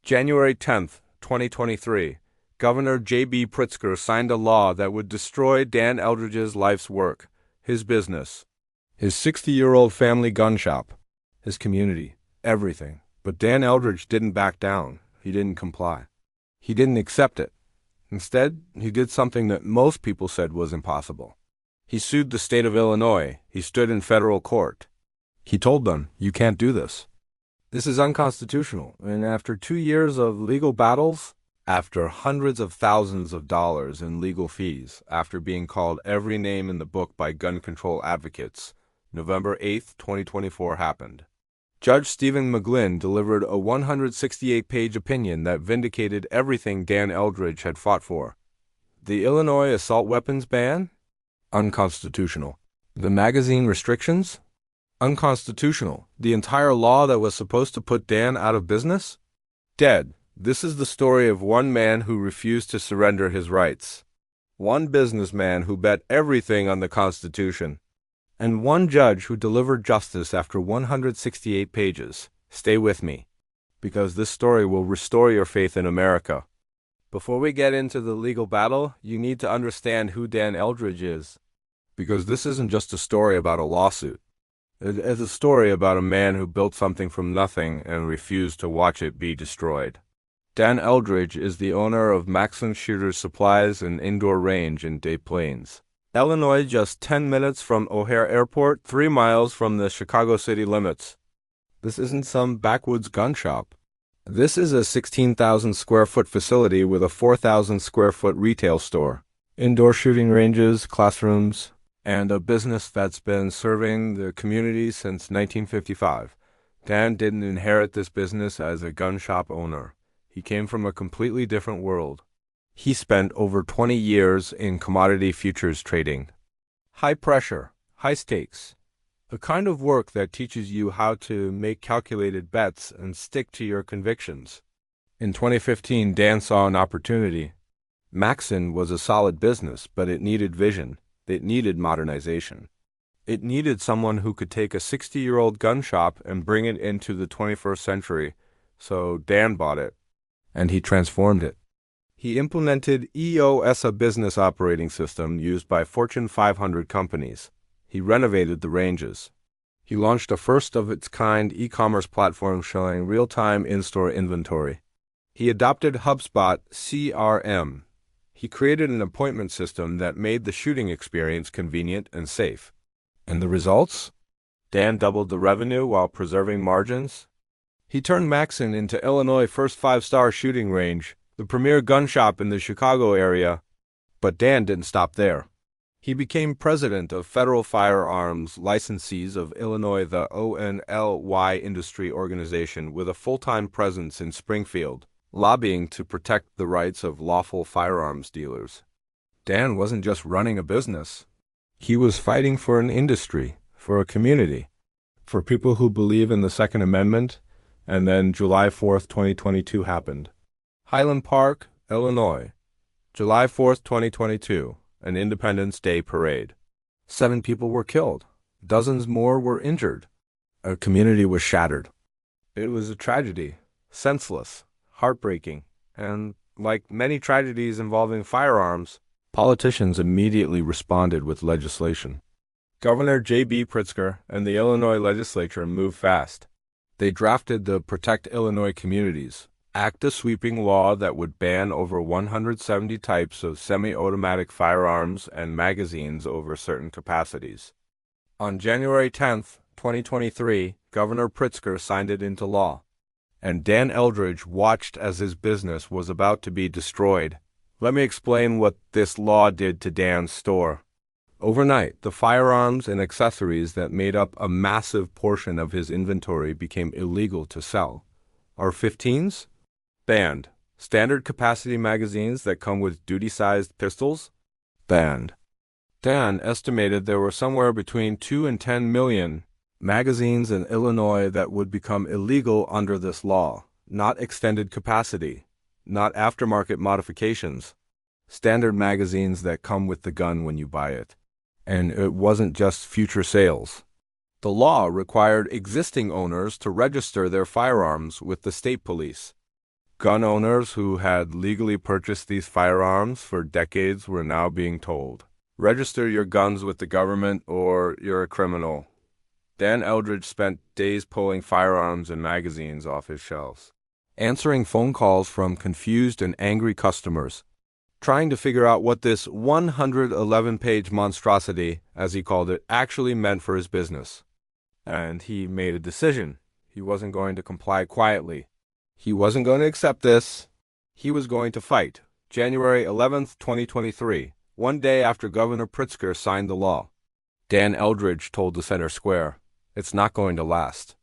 January 10th, 2023, Governor J.B. Pritzker signed a law that would destroy Dan Eldridge's life's work, his business, his 60-year-old family gun shop, his community, everything. But Dan Eldridge didn't back down. He didn't comply. He didn't accept it. Instead, he did something that most people said was impossible. He sued the state of Illinois. He stood in federal court. He told them, "You can't do this. This is unconstitutional." And after 2 years of legal battles, after hundreds of thousands of dollars in legal fees, after being called every name in the book by gun control advocates, November 8th, 2024 happened. Judge Stephen McGlynn delivered a 168-page opinion that vindicated everything Dan Eldridge had fought for. The Illinois assault weapons ban? Unconstitutional. The magazine restrictions? Unconstitutional. The entire law that was supposed to put Dan out of business? Dead. This is the story of one man who refused to surrender his rights. One businessman who bet everything on the Constitution. And one judge who delivered justice after 168 pages. Stay with me, because this story will restore your faith in America. Before we get into the legal battle, you need to understand who Dan Eldridge is, because this isn't just a story about a lawsuit. It is a story about a man who built something from nothing and refused to watch it be destroyed. Dan Eldridge is the owner of Maxon Shooter's Supplies and Indoor Range in Des Plaines, Illinois, just 10 minutes from O'Hare Airport, 3 miles from the Chicago city limits. This isn't some backwoods gun shop. This is a 16,000 square foot facility with a 4,000 square foot retail store, indoor shooting ranges, classrooms, and a business that's been serving the community since 1955. Dan didn't inherit this business as a gun shop owner. He came from a completely different world. He spent over 20 years in commodity futures trading. High pressure, high stakes. The kind of work that teaches you how to make calculated bets and stick to your convictions. In 2015, Dan saw an opportunity. Maxon was a solid business, but it needed vision. It needed modernization. It needed someone who could take a 60-year-old gun shop and bring it into the 21st century. So Dan bought it, and he transformed it. He implemented EOS, a business operating system used by Fortune 500 companies. He renovated the ranges. He launched a first-of-its-kind e-commerce platform showing real-time in-store inventory. He adopted HubSpot CRM. He created an appointment system that made the shooting experience convenient and safe. And the results? Dan doubled the revenue while preserving margins. He turned Maxon into Illinois' first 5-star shooting range, the premier gun shop in the Chicago area. But Dan didn't stop there. He became president of Federal Firearms Licensees of Illinois, the ONLY industry organization, with a full-time presence in Springfield, lobbying to protect the rights of lawful firearms dealers. Dan wasn't just running a business. He was fighting for an industry, for a community, for people who believe in the Second Amendment. And then July 4th, 2022 happened. Highland Park, Illinois, July 4th, 2022, an Independence Day parade. 7 people were killed. Dozens more were injured. A community was shattered. It was a tragedy, senseless, heartbreaking, and like many tragedies involving firearms, politicians immediately responded with legislation. Governor J.B. Pritzker and the Illinois legislature moved fast. They drafted the Protect Illinois Communities Act, a sweeping law that would ban over 170 types of semi-automatic firearms and magazines over certain capacities. On January 10th, 2023, Governor Pritzker signed it into law, and Dan Eldridge watched as his business was about to be destroyed. Let me explain what this law did to Dan's store. Overnight, the firearms and accessories that made up a massive portion of his inventory became illegal to sell. AR-15s? Banned. Standard capacity magazines that come with duty-sized pistols? Banned. Dan estimated there were somewhere between 2 and 10 million magazines in Illinois that would become illegal under this law. Not extended capacity. Not aftermarket modifications. Standard magazines that come with the gun when you buy it. And it wasn't just future sales. The law required existing owners to register their firearms with the state police. Gun owners who had legally purchased these firearms for decades were now being told, register your guns with the government or you're a criminal. Dan Eldridge spent days pulling firearms and magazines off his shelves, answering phone calls from confused and angry customers, trying to figure out what this 111-page monstrosity, as he called it, actually meant for his business. And he made a decision. He wasn't going to comply quietly. He wasn't going to accept this. He was going to fight. January 11th, 2023, one day after Governor Pritzker signed the law. Dan Eldridge told the Center Square, "It's not going to last.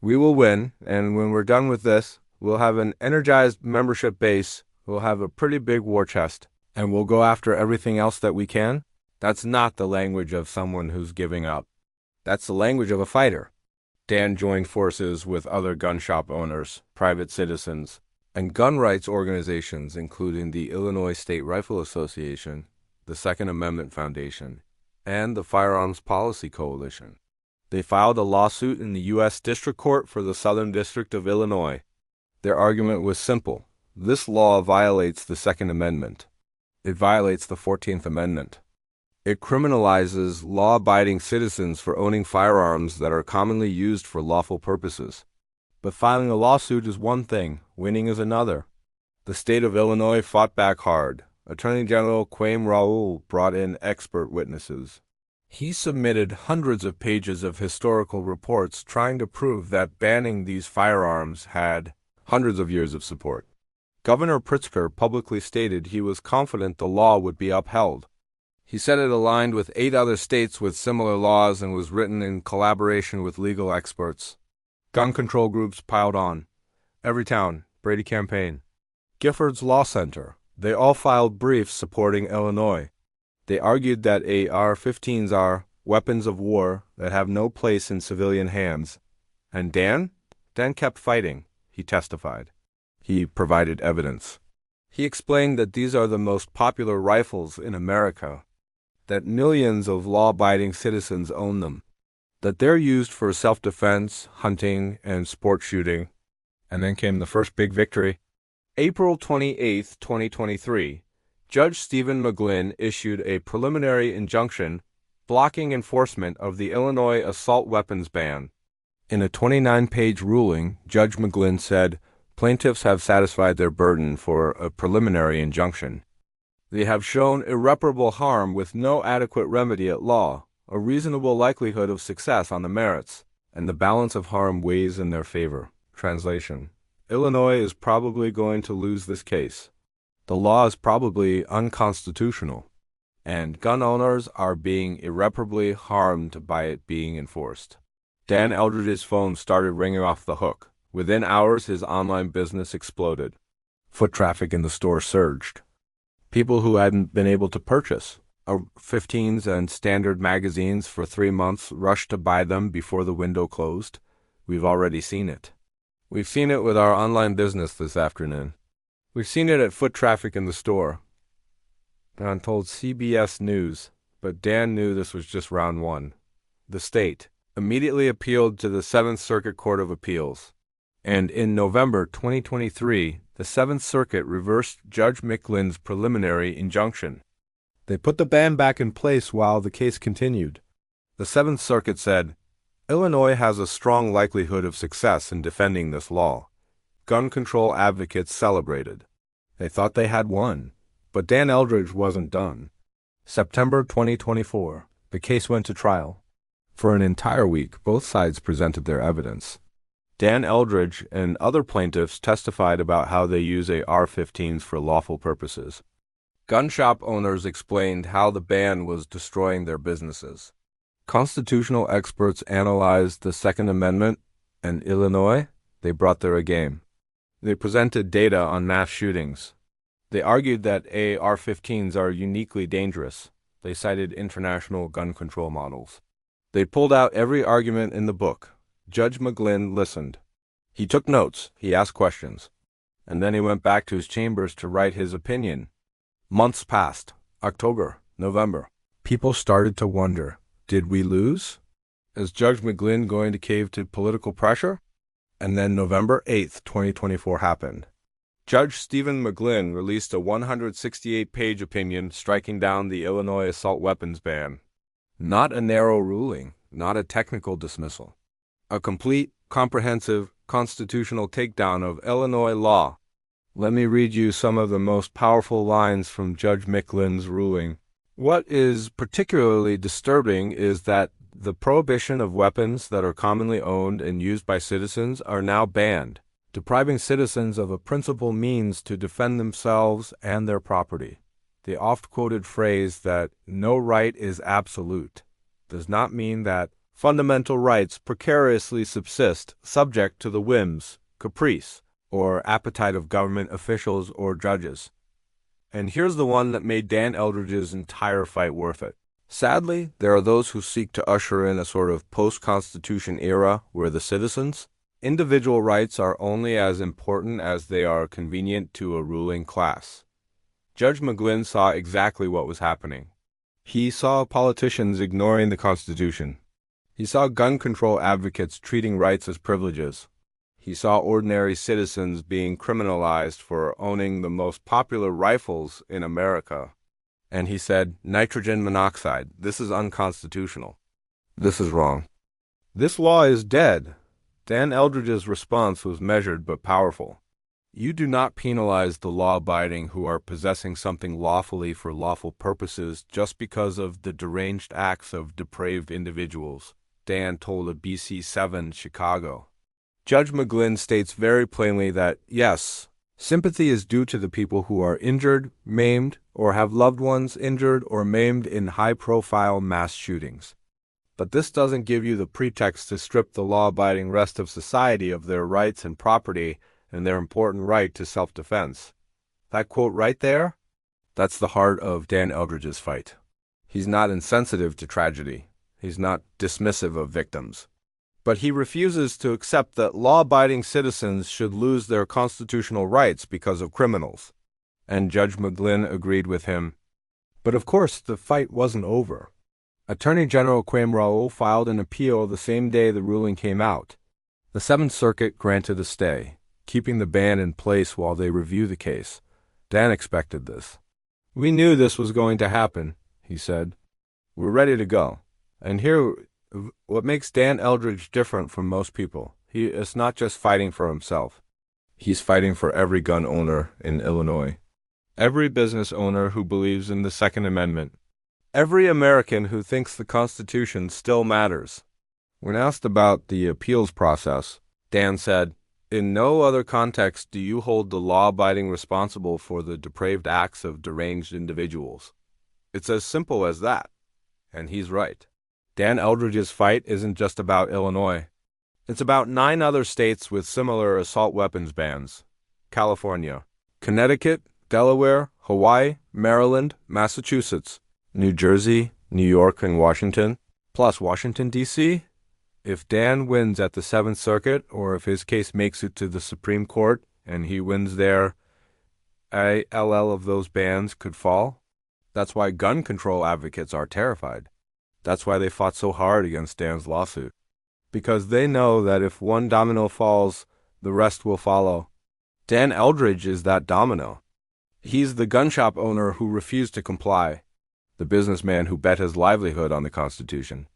We will win, and when we're done with this, we'll have an energized membership base, we'll have a pretty big war chest, and we'll go after everything else that we can." That's not the language of someone who's giving up. That's the language of a fighter. Dan joined forces with other gun shop owners, private citizens, and gun rights organizations, including the Illinois State Rifle Association, the Second Amendment Foundation, and the Firearms Policy Coalition. They filed a lawsuit in the U.S. District Court for the Southern District of Illinois. Their argument was simple. This law violates the Second Amendment. It violates the 14th Amendment. It criminalizes law-abiding citizens for owning firearms that are commonly used for lawful purposes. But filing a lawsuit is one thing, winning is another. The state of Illinois fought back hard. Attorney General Kwame Raoul brought in expert witnesses. He submitted hundreds of pages of historical reports trying to prove that banning these firearms had hundreds of years of support. Governor Pritzker publicly stated he was confident the law would be upheld. He said it aligned with 8 other states with similar laws and was written in collaboration with legal experts. Gun control groups piled on. Everytown, Brady Campaign, Giffords Law Center, they all filed briefs supporting Illinois. They argued that AR-15s are weapons of war that have no place in civilian hands. And Dan kept fighting, he testified. He provided evidence. He explained that these are the most popular rifles in America, that millions of law-abiding citizens own them, that they're used for self-defense, hunting, and sport shooting. And then came the first big victory. April 28, 2023, Judge Stephen McGlynn issued a preliminary injunction blocking enforcement of the Illinois assault weapons ban. In a 29-page ruling, Judge McGlynn said, plaintiffs have satisfied their burden for a preliminary injunction. They have shown irreparable harm with no adequate remedy at law, a reasonable likelihood of success on the merits, and the balance of harm weighs in their favor. Translation: Illinois is probably going to lose this case. The law is probably unconstitutional, and gun owners are being irreparably harmed by it being enforced. Dan Eldridge's phone started ringing off the hook. Within hours, his online business exploded. Foot traffic in the store surged. People who hadn't been able to purchase AR-15s and standard magazines for 3 months rushed to buy them before the window closed. We've already seen it. We've seen it with our online business this afternoon. We've seen it at foot traffic in the store. Dan told CBS News, but Dan knew this was just round one. The state immediately appealed to the 7th Circuit Court of Appeals. And in November 2023, the 7th Circuit reversed Judge McGlynn's preliminary injunction. They put the ban back in place while the case continued. The 7th Circuit said, Illinois has a strong likelihood of success in defending this law. Gun control advocates celebrated. They thought they had won, but Dan Eldridge wasn't done. September 2024, the case went to trial. For an entire week, both sides presented their evidence. Dan Eldridge and other plaintiffs testified about how they use AR-15s for lawful purposes. Gun shop owners explained how the ban was destroying their businesses. Constitutional experts analyzed the Second Amendment, and Illinois, they brought their A game. They presented data on mass shootings. They argued that AR-15s are uniquely dangerous. They cited international gun control models. They pulled out every argument in the book. Judge McGlynn listened. He took notes, he asked questions, and then he went back to his chambers to write his opinion. Months passed. October, November. People started to wonder, did we lose? Is Judge McGlynn going to cave to political pressure? And then November 8th, 2024 happened. Judge Stephen McGlynn released a 168-page opinion striking down the Illinois assault weapons ban. Not a narrow ruling, not a technical dismissal. A complete, comprehensive, constitutional takedown of Illinois law. Let me read you some of the most powerful lines from Judge McGlynn's ruling. What is particularly disturbing is that the prohibition of weapons that are commonly owned and used by citizens are now banned, depriving citizens of a principal means to defend themselves and their property. The oft-quoted phrase that no right is absolute does not mean that fundamental rights precariously subsist subject to the whims, caprice, or appetite of government officials or judges. And here's the one that made Dan Eldridge's entire fight worth it. Sadly, there are those who seek to usher in a sort of post-Constitution era where the citizens' individual rights are only as important as they are convenient to a ruling class. Judge McGlynn saw exactly what was happening. He saw politicians ignoring the Constitution. He saw gun control advocates treating rights as privileges. He saw ordinary citizens being criminalized for owning the most popular rifles in America. And he said, nitrogen monoxide, this is unconstitutional. This is wrong. This law is dead. Dan Eldridge's response was measured but powerful. You do not penalize the law-abiding who are possessing something lawfully for lawful purposes just because of the deranged acts of depraved individuals, Dan told a BC 7 Chicago. Judge McGlynn states very plainly that, yes, sympathy is due to the people who are injured, maimed, or have loved ones injured or maimed in high-profile mass shootings. But this doesn't give you the pretext to strip the law-abiding rest of society of their rights and property and their important right to self-defense. That quote right there, that's the heart of Dan Eldridge's fight. He's not insensitive to tragedy. He's not dismissive of victims. But he refuses to accept that law-abiding citizens should lose their constitutional rights because of criminals. And Judge McGlynn agreed with him. But of course, the fight wasn't over. Attorney General Kwame Raoul filed an appeal the same day the ruling came out. The Seventh Circuit granted a stay, keeping the ban in place while they review the case. Dan expected this. We knew this was going to happen, he said. We're ready to go. And here, what makes Dan Eldridge different from most people, he is not just fighting for himself. He's fighting for every gun owner in Illinois. Every business owner who believes in the Second Amendment. Every American who thinks the Constitution still matters. When asked about the appeals process, Dan said, in no other context do you hold the law-abiding responsible for the depraved acts of deranged individuals. It's as simple as that. And he's right. Dan Eldridge's fight isn't just about Illinois. It's about 9 other states with similar assault weapons bans. California, Connecticut, Delaware, Hawaii, Maryland, Massachusetts, New Jersey, New York, and Washington, plus Washington, D.C. If Dan wins at the Seventh Circuit, or if his case makes it to the Supreme Court and he wins there, all of those bans could fall. That's why gun control advocates are terrified. That's why they fought so hard against Dan's lawsuit. Because they know that if one domino falls, the rest will follow. Dan Eldridge is that domino. He's the gun shop owner who refused to comply, the businessman who bet his livelihood on the Constitution,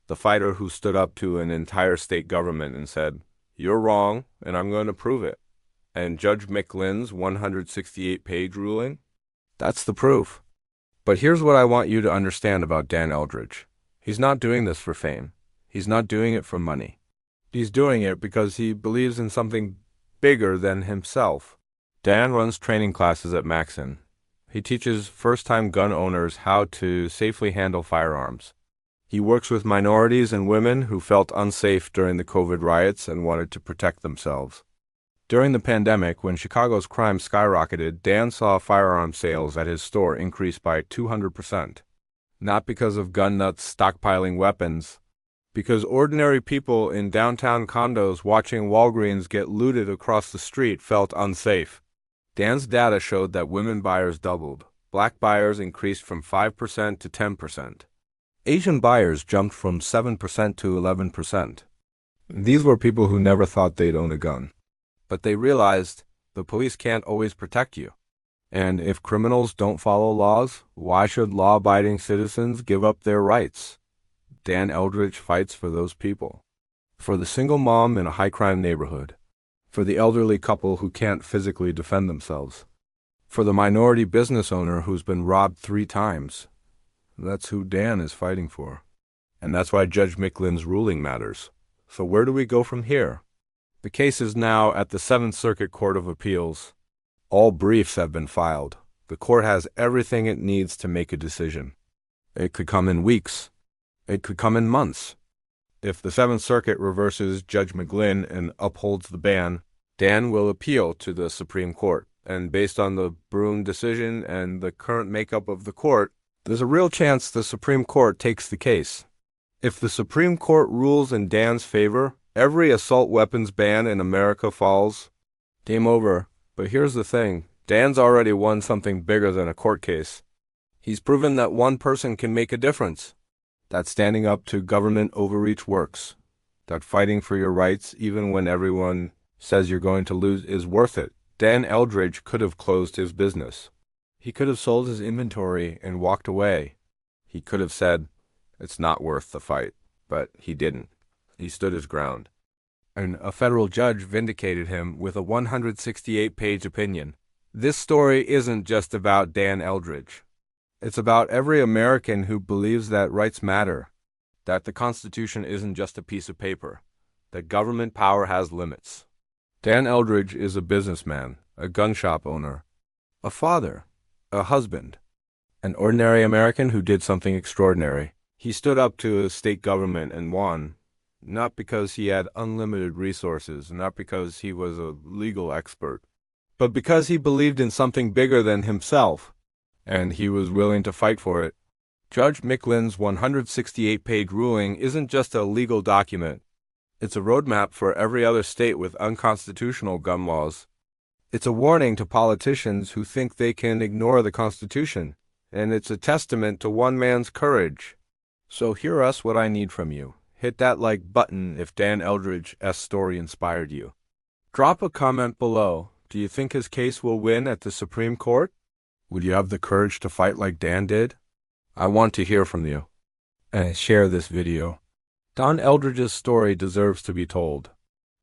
the fighter who stood up to an entire state government and said, you're wrong, and I'm going to prove it. And Judge McGlynn's 168-page ruling? That's the proof. But here's what I want you to understand about Dan Eldridge. He's not doing this for fame. He's not doing it for money. He's doing it because he believes in something bigger than himself. Dan runs training classes at Maxon. He teaches first-time gun owners how to safely handle firearms. He works with minorities and women who felt unsafe during the COVID riots and wanted to protect themselves. During the pandemic, when Chicago's crime skyrocketed, Dan saw firearm sales at his store increase by 200%. Not because of gun nuts stockpiling weapons, because ordinary people in downtown condos watching Walgreens get looted across the street felt unsafe. Dan's data showed that women buyers doubled. Black buyers increased from 5% to 10%. Asian buyers jumped from 7% to 11%. These were people who never thought they'd own a gun. But they realized The police can't always protect you. And if criminals don't follow laws, why should law-abiding citizens give up their rights? Dan Eldridge fights for those people. For the single mom in a high-crime neighborhood. For the elderly couple who can't physically defend themselves. For the minority business owner who's been robbed 3 times. That's who Dan is fighting for. And that's why Judge McGlynn's ruling matters. So where do we go from here? The case is now at the 7th Circuit Court of Appeals. All briefs have been filed. The court has everything it needs to make a decision. It could come in weeks. It could come in months. If the 7th Circuit reverses Judge McGlynn and upholds the ban, Dan will appeal to the Supreme Court. And based on the Brune decision and the current makeup of the court, there's a real chance the Supreme Court takes the case. If the Supreme Court rules in Dan's favor, every assault weapons ban in America falls. Game over. But here's the thing. Dan's already won something bigger than a court case. He's proven that one person can make a difference. That standing up to government overreach works. That fighting for your rights, even when everyone says you're going to lose, is worth it. Dan Eldridge could have closed his business. He could have sold his inventory and walked away. He could have said, it's not worth the fight. But he didn't. He stood his ground. And a federal judge vindicated him with a 168-page opinion. This story isn't just about Dan Eldridge. It's about every American who believes that rights matter, that the Constitution isn't just a piece of paper, that government power has limits. Dan Eldridge is a businessman, a gun shop owner, a father, a husband, an ordinary American who did something extraordinary. He stood up to a state government and won, not because he had unlimited resources, not because he was a legal expert, but because he believed in something bigger than himself, and he was willing to fight for it. Judge McGlynn's 168-page ruling isn't just a legal document. It's a roadmap for every other state with unconstitutional gun laws. It's a warning to politicians who think they can ignore the Constitution, and it's a testament to one man's courage. So hear us what I need from you. Hit that like button if Dan Eldridge's story inspired you. Drop a comment below. Do you think his case will win at the Supreme Court? Would you have the courage to fight like Dan did? I want to hear from you. And share this video. Dan Eldridge's story deserves to be told.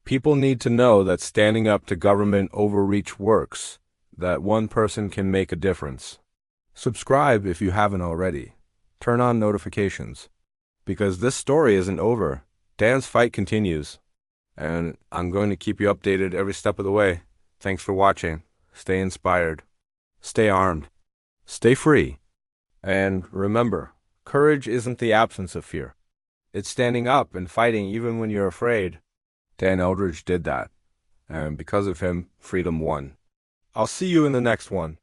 People need to know that standing up to government overreach works, that one person can make a difference. Subscribe if you haven't already. Turn on notifications. Because this story isn't over. Dan's fight continues. And I'm going to keep you updated every step of the way. Thanks for watching. Stay inspired. Stay armed. Stay free. And remember, courage isn't the absence of fear. It's standing up and fighting even when you're afraid. Dan Eldridge did that. And because of him, freedom won. I'll see you in the next one.